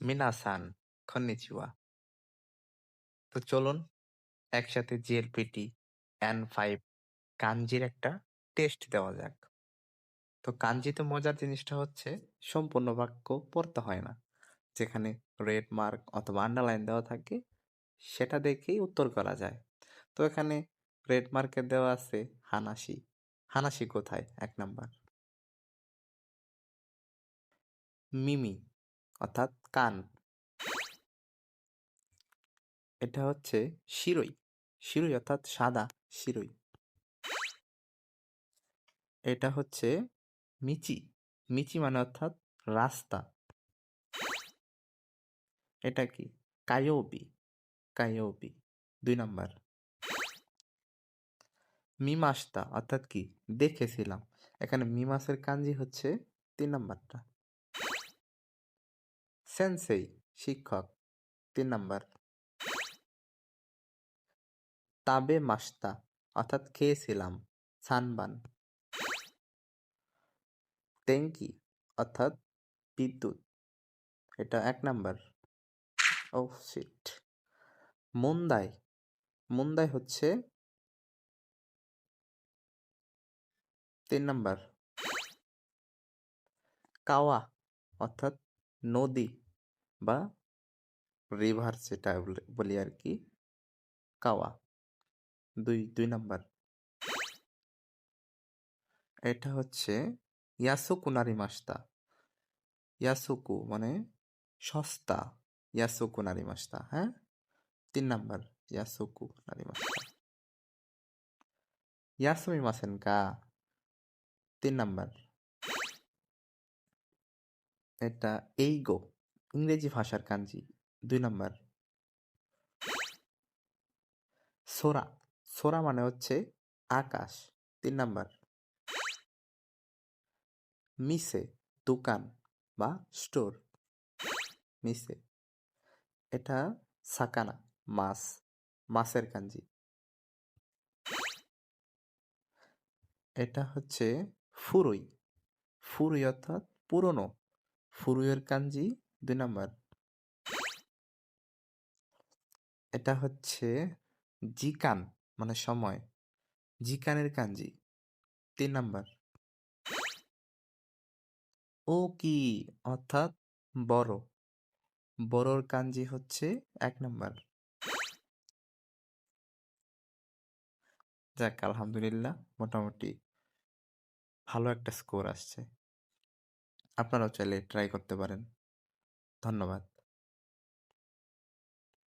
মিনা-সান, konnichiwa. তো চলুন একসাথে জিএলপিটি N5 কাঞ্জির একটা টেস্ট দেওয়া যাক। তো কাঞ্জিতে মজার জিনিসটা হচ্ছে সম্পূর্ণ বাক্য পড়তে হয় না। যেখানে রেড মার্ক অথবা আন্ডারলাইন দেওয়া থাকে সেটা দেখেই উত্তর করা যায়। তো এখানে রেড মার্কে দেওয়া আছে হানাসি। হানাসি কোথায়? ১ নাম্বার। মিমি অর্থাৎ কান। এটা হচ্ছে শিরোই। শিরোই অর্থাৎ সাদা শিরোই। এটা হচ্ছে মিচি। মিচি মানে অর্থাৎ রাস্তা। এটা কি? কায়োবি। কায়োবি ২ নাম্বার। মিমাস্তা অর্থাৎ কি? দেখেছিলাম। এখানে মিমাসের কাঞ্জি হচ্ছে ৩ নাম্বারটা। সেনসেই শিক্ষক ৩ নাম্বার। তাবে মাস্তা অর্থাৎ খেয়েছিলাম। সানবান। তেঙ্কি অর্থাৎ বিদ্যুৎ। এটা ১ নাম্বার। Oh shit! মুন্দাই। মুন্দাই হচ্ছে ৩ নাম্বার। কাওয়া অর্থাৎ নদী বা রিভার যেটা বলি আর কি। কাওয়া ২ নাম্বার। এটা হচ্ছে ইয়াসুকু নারিমাস্তা। ইয়াসুকু মানে সস্তা। ইয়াসুকু নারিমাস্তা, হ্যাঁ? ৩ নাম্বার। ইয়াসুকু নারিমাস্তা। ইয়াসুমিমাসেন কা ৩ নাম্বার। এটা এইগো ইংরেজি ভাষার কাঞ্জি ২ নাম্বার। সোরা। সোরা মানে হচ্ছে আকাশ ৩ নাম্বার। মিসে দোকান বা স্টোর। মিসে। এটা সাকানা মাছ। মাছের কাঞ্জি। এটা হচ্ছে ফুরুই। ফুরুই অর্থাৎ পুরনো। ফুরুইয়ের কাঞ্জি ২ নাম্বার। এটা হচ্ছে জিকান মানে সময়। জিকানের কাঞ্জি ৩ নাম্বার। ও কি অর্থাৎ বড়। বড়র কাঞ্জি হচ্ছে ১ নাম্বার। যাক আলহামদুলিল্লাহ মোটামুটি ভালো একটা স্কোর আসছে। আপনারাও চাইলে ট্রাই করতে পারেন। ধন্যবাদ।